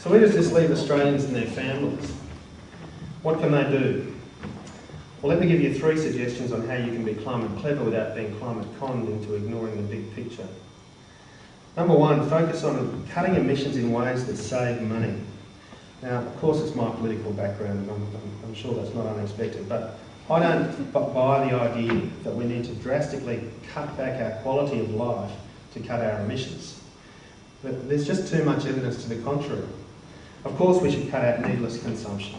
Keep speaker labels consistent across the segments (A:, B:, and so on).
A: So where does this leave Australians and their families? What can they do? Well, let me give you 3 suggestions on how you can be climate clever without being climate conned into ignoring the big picture. Number 1, focus on cutting emissions in ways that save money. Now, of course, it's my political background, and I'm sure that's not unexpected, but I don't buy the idea that we need to drastically cut back our quality of life to cut our emissions. But there's just too much evidence to the contrary. Of course, we should cut out needless consumption.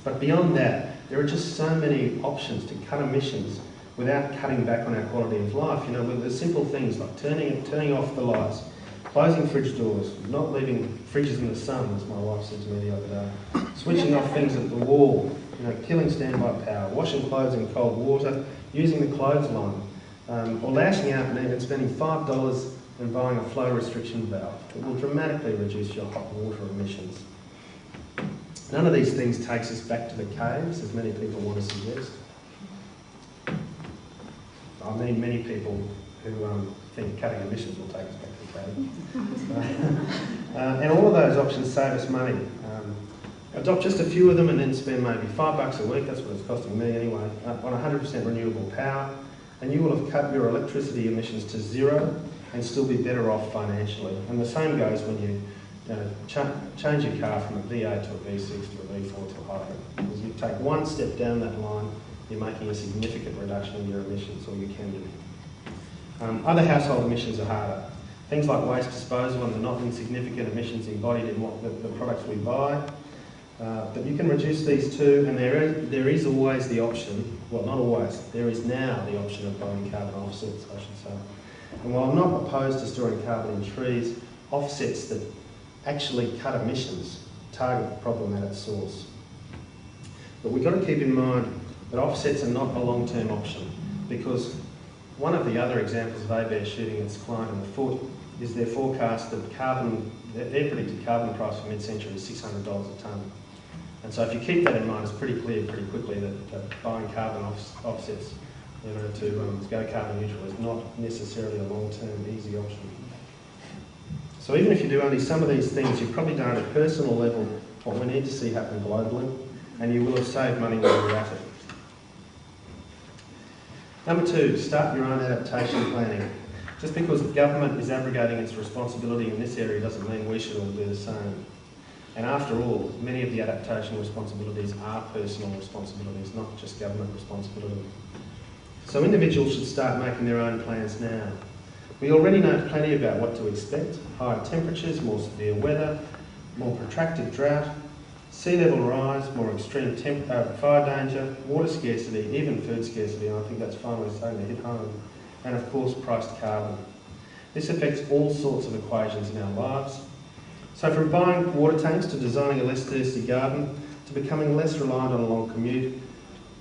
A: But beyond that, there are just so many options to cut emissions without cutting back on our quality of life. You know, with the simple things like turning off the lights, closing fridge doors, not leaving fridges in the sun, as my wife said to me the other day, switching off things at the wall, you know, killing standby power, washing clothes in cold water, using the clothesline, or lashing out and even spending $5 and buying a flow restriction valve. It will dramatically reduce your hot water emissions. None of these things takes us back to the caves, as many people want to suggest. I mean, many people who think cutting emissions will take us back to the cave. And all of those options save us money. Adopt just a few of them and then spend maybe $5 a week, that's what it's costing me anyway, on 100% renewable power, and you will have cut your electricity emissions to 0 and still be better off financially. And the same goes when you change your car from a V8 to a V6 to a V4 to a hybrid. Because you take one step down that line, you're making a significant reduction in your emissions, or you can do. Other household emissions are harder. Things like waste disposal and the not insignificant emissions embodied in the products we buy. But you can reduce these too, and there is always the option, well, not always, there is now the option of buying carbon offsets, I should say. And while I'm not opposed to storing carbon in trees, offsets that actually cut emissions target the problem at its source. But we've got to keep in mind that offsets are not a long-term option, because one of the other examples of ABARE shooting its client in the foot is their forecast that their predicted carbon price for mid-century is $600 a tonne. And so if you keep that in mind, it's pretty clear pretty quickly that buying carbon offsets, you know, to go carbon neutral is not necessarily a long-term easy option. So even if you do only some of these things, you've probably done at a personal level what we need to see happen globally, and you will have saved money while you're at it. Number 2, start your own adaptation planning. Just because government is abrogating its responsibility in this area doesn't mean we should all do the same. And after all, many of the adaptation responsibilities are personal responsibilities, not just government responsibility. So individuals should start making their own plans now. We already know plenty about what to expect: higher temperatures, more severe weather, more protracted drought, sea level rise, more extreme fire danger, water scarcity, even food scarcity, and I think that's finally starting to hit home, and of course priced carbon. This affects all sorts of equations in our lives. So from buying water tanks to designing a less thirsty garden, to becoming less reliant on a long commute,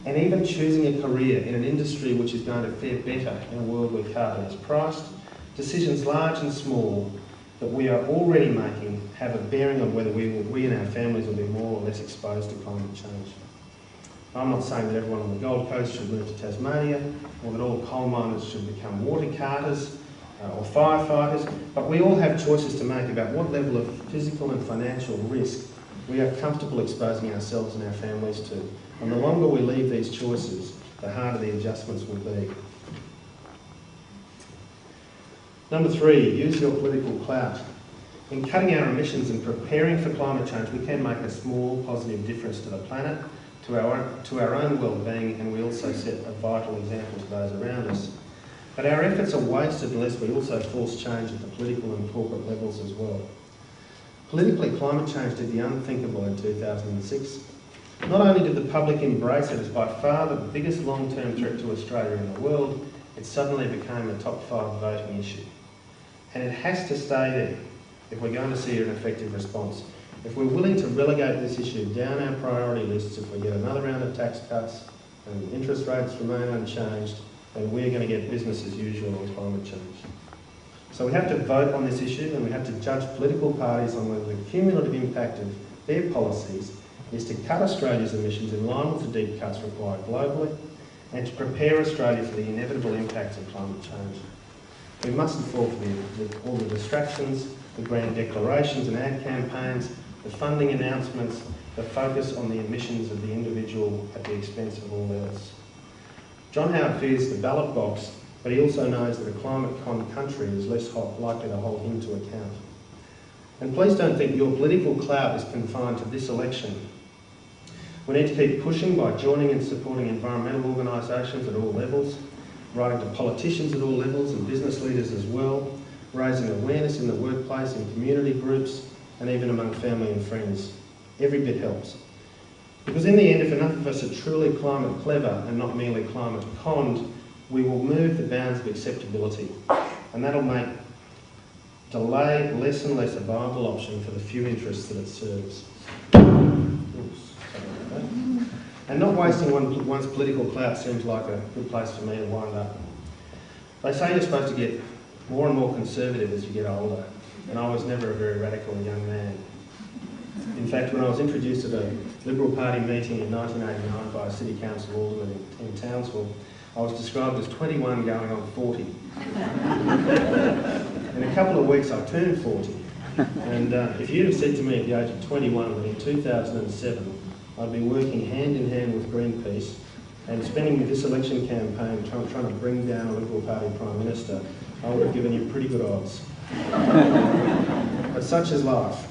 A: and even choosing a career in an industry which is going to fare better in a world where carbon is priced, decisions large and small that we are already making have a bearing on whether we and our families will be more or less exposed to climate change. I'm not saying that everyone on the Gold Coast should move to Tasmania, or that all coal miners should become water carters or firefighters, but we all have choices to make about what level of physical and financial risk we are comfortable exposing ourselves and our families to. And the longer we leave these choices, the harder the adjustments will be. Number 3, use your political clout. In cutting our emissions and preparing for climate change, we can make a small positive difference to the planet, to our own well-being, and we also set a vital example to those around us. But our efforts are wasted unless we also force change at the political and corporate levels as well. Politically, climate change did the unthinkable in 2006. Not only did the public embrace it as by far the biggest long-term threat to Australia in the world, it suddenly became a top 5 voting issue. And it has to stay there if we're going to see an effective response. If we're willing to relegate this issue down our priority lists, if we get another round of tax cuts and interest rates remain unchanged, then we're going to get business as usual on climate change. So we have to vote on this issue, and we have to judge political parties on whether the cumulative impact of their policies is to cut Australia's emissions in line with the deep cuts required globally, and to prepare Australia for the inevitable impacts of climate change. We mustn't fall for all the distractions, the grand declarations and ad campaigns, the funding announcements, the focus on the emissions of the individual at the expense of all else. John Howard fears the ballot box, but he also knows that a climate-con country is less likely to hold him to account. And please don't think your political clout is confined to this election. We need to keep pushing by joining and supporting environmental organisations at all levels, writing to politicians at all levels and business leaders as well, raising awareness in the workplace and community groups, and even among family and friends. Every bit helps. Because in the end, if enough of us are truly climate clever and not merely climate conned, we will move the bounds of acceptability, and that'll make delay less and less a viable option for the few interests that it serves. And not wasting one's political clout seems like a good place for me to wind up. They say you're supposed to get more and more conservative as you get older, and I was never a very radical young man. In fact, when I was introduced at a Liberal Party meeting in 1989 by a City Council alderman in Townsville, I was described as 21 going on 40. In a couple of weeks I turned 40, and if you'd have said to me at the age of 21 that in 2007 I'd be working hand in hand with Greenpeace and spending this election campaign trying to bring down a Liberal Party Prime Minister, I would have given you pretty good odds. But such is life.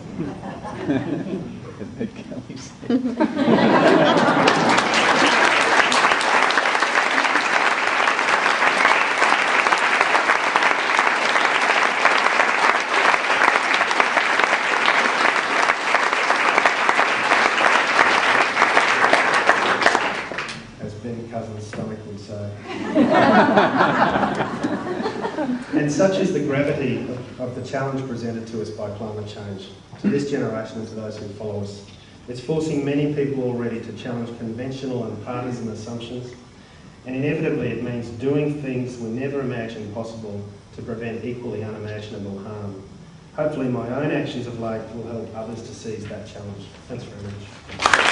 A: Cousin's stomach would say. And such is the gravity of the challenge presented to us by climate change, to this generation and to those who follow us. It's forcing many people already to challenge conventional and partisan assumptions, and inevitably it means doing things we never imagined possible to prevent equally unimaginable harm. Hopefully my own actions of late will help others to seize that challenge. Thanks very much.